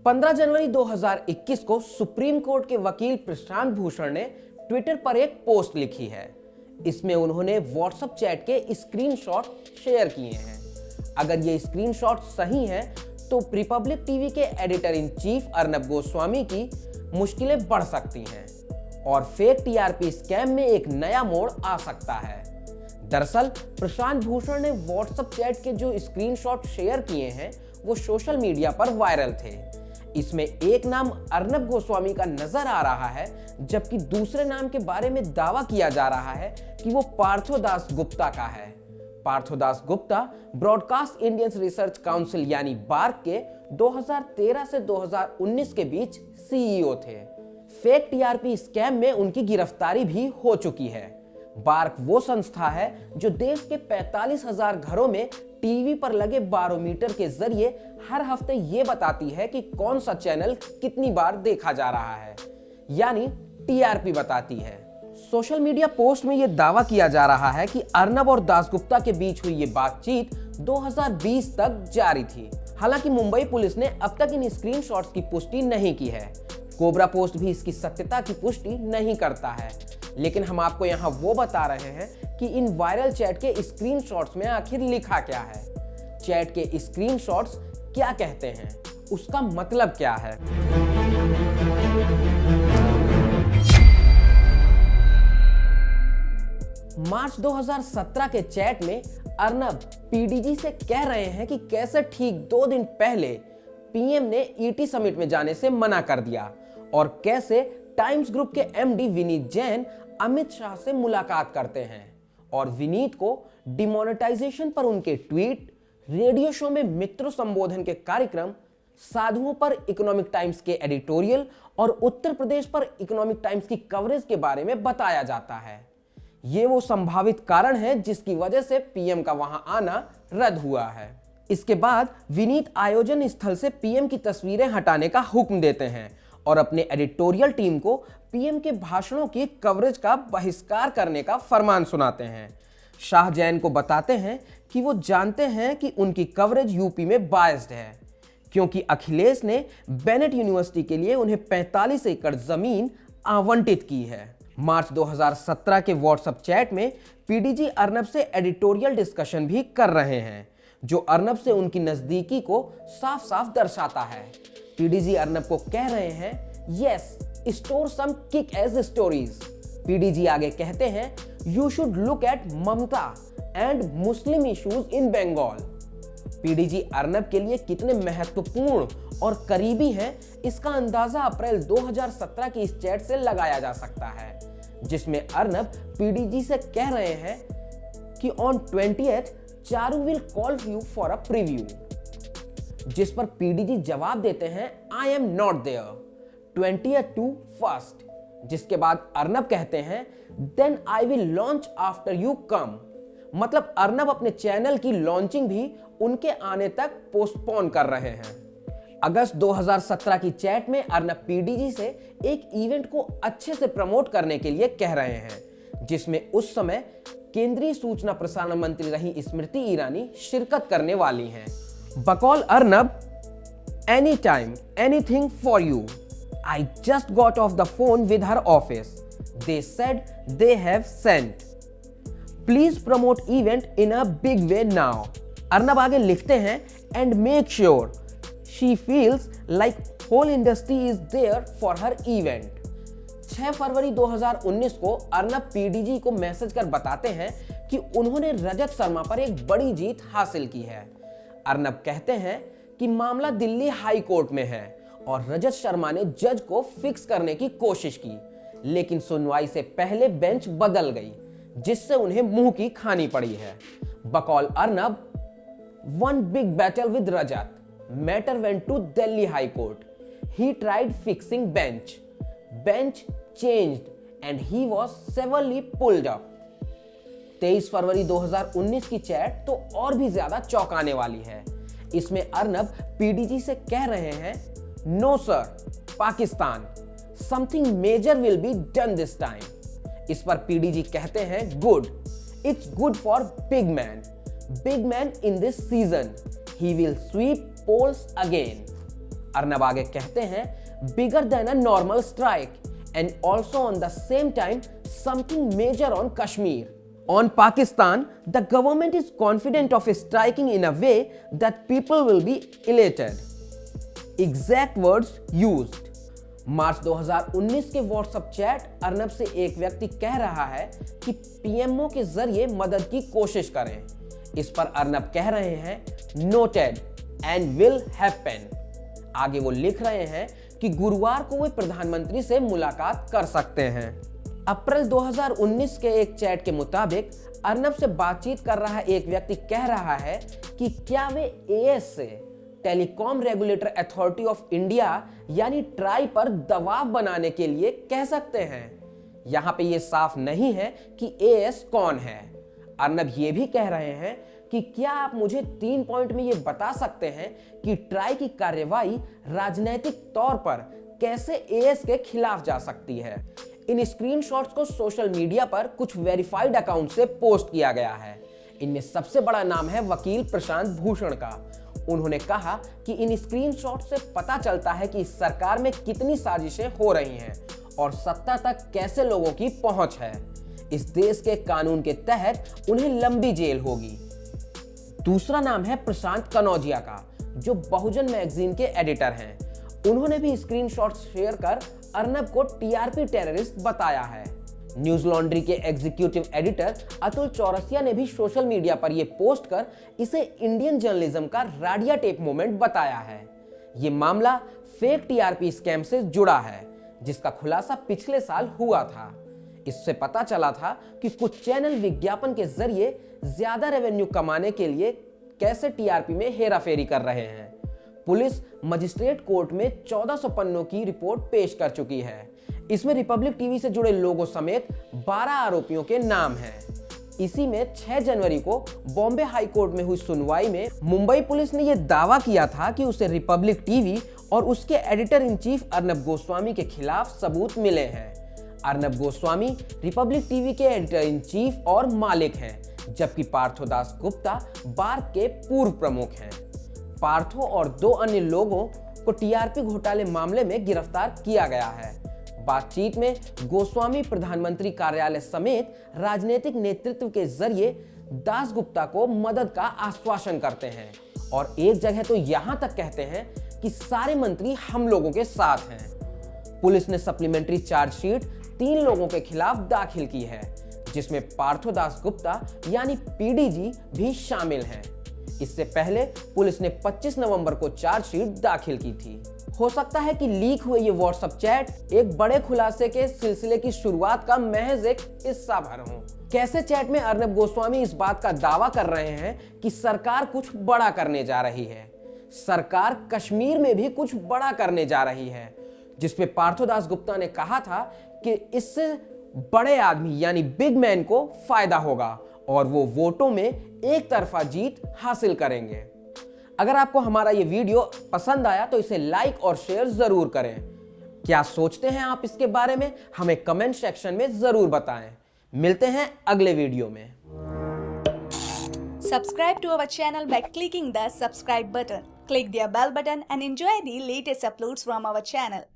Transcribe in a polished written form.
15 जनवरी 2021 को supreme court के वकील प्रशांत भूषण ने ट्विटर पर एक पोस्ट लिखी है। इसमें उन्होंने व्हाट्सएप चैट के स्क्रीनशॉट शेयर किए हैं। अगर ये स्क्रीनशॉट सही हैं तो रिपब्लिक टीवी के editor in chief Arnab Goswami की मुश्किलें बढ़ सकती हैं और फेक टीआरपी स्कैम में एक नया मोड़ आ सकता है। दरअसल प्रशांत भूषण ने व्हाट्सएप चैट के जो स्क्रीनशॉट शेयर किए हैं वो सोशल मीडिया पर वायरल थे। इसमें एक नाम अर्नब गोस्वामी का नजर आ रहा है, जबकि दूसरे नाम के बारे में दावा किया जा रहा है कि वो पार्थोदास गुप्ता का है। Parthodas Gupta broadcast Indians research council यानी बार्क के 2013 से 2019 के बीच सीईओ थे। फेक टीआरपी स्कैम में उनकी गिरफ्तारी भी हो चुकी है। बार्क वो संस्था है जो देश के 45,000 घरों में टीवी पर लगे बारोमीटर के जरिए हर हफ्ते ये बताती है कि कौन सा चैनल कितनी बार देखा जा रहा है, यानी टीआरपी बताती है। सोशल मीडिया पोस्ट में यह दावा किया जा रहा है कि अर्नब और दासगुप्ता के बीच हुई ये बातचीत 2020 तक जारी थी। हालांकि मुंबई पुलिस ने अब तक इन स्क्रीनशॉट्स की पुष्टि नहीं की है। कोबरा पोस्ट भी इसकी सत्यता की पुष्टि नहीं करता है, लेकिन हम आपको यहाँ वो बता रहे हैं कि इन वायरल चैट के स्क्रीनशॉट्स में आखिर लिखा क्या है। चैट के स्क्रीनशॉट्स क्या कहते हैं, उसका मतलब क्या है। मार्च 2017 के चैट में अर्नब पीडीजी से कह रहे हैं कि कैसे ठीक 2 दिन पहले पीएम ने ईटी समिट में जाने से मना कर दिया और कैसे टाइम्स ग्रुप के एमडी विनीत जैन अमित शाह से मुलाकात करते हैं और विनीत को डिमोनेटाइजेशन पर उनके ट्वीट, रेडियो शो में मित्रों संबोधन के कार्यक्रम, साधुओं पर इकोनॉमिक टाइम्स के एडिटोरियल और उत्तर प्रदेश पर इकोनॉमिक टाइम्स की कवरेज के बारे में बताया जाता है। ये वो संभावित कारण है जिसकी वजह से पीएम का वहां आना रद्द हुआ है। इसके बाद विनीत आयोजन स्थल से पीएम की तस्वीरें हटाने का हुक्म देते हैं और अपने एडिटोरियल टीम को पीएम के भाषणों की कवरेज का बहिष्कार करने का फरमान सुनाते हैं। शाह जैन को बताते हैं कि वो जानते हैं कि उनकी कवरेज यूपी में बायस्ड है, क्योंकि अखिलेश ने बेनेट यूनिवर्सिटी के लिए उन्हें 45 एकड़ जमीन आवंटित की है। मार्च 2017 के व्हाट्सएप चैट में पीडीजी अर्नब से एडिटोरियल डिस्कशन भी कर रहे हैं, जो अर्नब से उनकी नजदीकी को साफ साफ दर्शाता है। पीडीजी अर्नब को कह रहे हैं, yes, store some kick as stories. PDG आगे कहते हैं, you should look at Mamata and Muslim issues in Bengal. PDG Arnab के लिए कितने महत्वपूर्ण और करीबी हैं, इसका अंदाजा अप्रैल 2017 की इस चैट से लगाया जा सकता है, जिसमें अर्नब पीडीजी से कह रहे हैं कि on 20th Charu will call you for a preview, जिस पर पीडीजी जवाब देते हैं, I am not there 20th to 1st, जिसके बाद अर्नब कहते हैं, then I will launch after you come. मतलब अर्नब अपने चैनल की लॉन्चिंग भी उनके आने तक पोस्टपोन कर रहे हैं। अगस्त 2017 की चैट में अर्नब पीडीजी से एक इवेंट को अच्छे से प्रमोट करने के लिए कह रहे हैं, जिसमें उस समय केंद्रीय सूचना प्रसारण मंत्री रही स्मृति ईरानी शिरकत करने वाली हैं। बकौल Arnab, any time anything for you, I just got off the phone with her office. They said they have sent. Please promote event in a big way now. Arnab आगे लिखते हैं, and make sure she feels like whole industry is there for her event. 6 फरवरी 2019 को Arnab PDG को message कर बताते हैं कि उन्होंने रजत शर्मा पर एक बड़ी जीत हासिल की है। अर्नब कहते हैं कि मामला दिल्ली हाई कोर्ट में है और रजत शर्मा ने जज को फिक्स करने की कोशिश की, लेकिन सुनवाई से पहले बेंच बदल गई, जिससे उन्हें मुंह की खानी पड़ी है। बकौल Arnab, one big battle with Rajat, matter went to Delhi high court, he tried fixing bench changed and he was severely pulled up. 23 फरवरी 2019 की चैट तो और भी ज्यादा चौंकाने वाली है। इसमें अर्नब पीडीजी से कह रहे हैं, no sir, Pakistan, something major will be done this time. इस पर पीडीजी कहते हैं, good, it's good for big man in this season, he will sweep polls again. Arnab आगे कहते हैं, bigger than a normal strike and also on the same time something major on Kashmir. On Pakistan, the government is confident of striking in a way that people will be elated. Exact words used. मार्च 2019 के WhatsApp chat Arnab से एक व्यक्ति कह रहा है कि PMO के जरिए मदद की कोशिश करें. इस पर अर्नब कह रहे हैं, नोटेड एंड विल हैपन. आगे वो लिख रहे हैं कि गुरुवार को वे प्रधानमंत्री से मुलाकात कर सकते हैं. अप्रैल 2019 के एक चैट के मुताबिक अर्नब से बातचीत कर रहा एक व्यक्ति कह रहा है कि क्या वे एएस से telecom regulator authority of India यानी ट्राई पर दबाव बनाने के लिए कह सकते हैं. यहां पे ये साफ नहीं है कि एएस कौन है. अर्नब ये भी कह रहे हैं कि क्या आप मुझे 3 पॉइंट में ये बता सकते हैं कि ट्राई की कार्यवाही राजनीतिक तौर पर कैसे एएस के खिलाफ जा सकती है. इन स्क्रीनशॉट्स को सोशल मीडिया पर कुछ वेरीफाइड अकाउंट से पोस्ट किया गया है. इनमें सबसे बड़ा नाम है वकील प्रशांत भूषण का. उन्होंने कहा कि इन स्क्रीनशॉट से पता चलता है कि इस सरकार में कितनी साजिशें हो रही हैं और सत्ता तक कैसे लोगों की पहुंच है. इस देश के कानून के तहत उन्हें लंबी जेल होगी. दूसरा नाम है प्रशांत कनौजिया का, जो बहुजन मैगजीन के एडिटर हैं. उन्होंने भी स्क्रीनशॉट्स शेयर कर अर्नब को टीआरपी टेररिस्ट बताया है. न्यूज लॉन्ड्री के एग्जीक्यूटिव एडिटर अतुल चौरसिया ने भी सोशल मीडिया पर यह पोस्ट कर इसे इंडियन जर्नलिज्म का राडिया टेप मोमेंट बताया है. यह मामला फेक टीआरपी स्कैम से जुड़ा है, जिसका खुलासा पिछले साल हुआ था. इससे पता चला था कि कुछ चैनल विज्ञापन के जरिए ज्यादा रेवेन्यू कमाने के लिए कैसे टीआरपी में हेराफेरी कर रहे हैं. पुलिस मजिस्ट्रेट कोर्ट में 1400 पन्नों की रिपोर्ट पेश कर चुकी है. इसमें रिपब्लिक टीवी से जुड़े लोगों समेत 12 आरोपियों के नाम हैं. इसी में 6 जनवरी को बॉम्बे हाई कोर्ट में हुई सुनवाई में मुंबई पुलिस ने यह दावा किया था कि उसे रिपब्लिक टीवी और उसके editor in chief Arnab Goswami के खिलाफ सबूत मिले हैं. अर्नब गोस्वामी रिपब्लिक टीवी के एडिटर इन चीफ और मालिक हैं, जबकि पार्थोदास गुप्ता बार के पूर्व प्रमुख हैं. पार्थो और 2 अन्य लोगों को टीआरपी घोटाले मामले में गिरफ्तार किया गया है. बातचीत में गोस्वामी प्रधानमंत्री कार्यालय समेत राजनीतिक नेतृत्व के जरिए दास गुप्ता को मदद का आश्वासन करते हैं और एक जगह तो यहां तक कहते हैं कि सारे मंत्री हम लोगों के साथ हैं. पुलिस ने सप्लीमेंट्री चार्जशीट 3 लोगों के खिलाफ दाखिल की है, जिसमें पार्थोदास गुप्ता यानी पीडीजी भी शामिल हैं. इससे पहले पुलिस ने 25 नवंबर को चार्जशीट दाखिल की थी. हो सकता है कि लीक हुए ये व्हाट्सएप चैट एक बड़े खुलासे के सिलसिले की शुरुआत का महज एक हिस्सा भर हो. कैसे चैट में अर्नब गोस्वामी इस बात का दावा कर रहे हैं कि सरकार कुछ बड़ा करने जा रही है. सरकार कश्मीर में भी कुछ बड़ा करने जा रही है, जिसपे पार्थोदास गुप्ता ने कहा था कि इससे बड़े आदमी यानी बिग मैन को फायदा होगा और वो वोटों में एक तरफा जीत हासिल करेंगे. अगर आपको हमारा ये वीडियो पसंद आया तो इसे लाइक और शेयर जरूर करें. क्या सोचते हैं आप इसके बारे में, हमें कमेंट सेक्शन में जरूर बताएं. मिलते हैं अगले वीडियो में. Subscribe to our channel by clicking the subscribe button. Click the bell button and enjoy the latest uploads from our channel.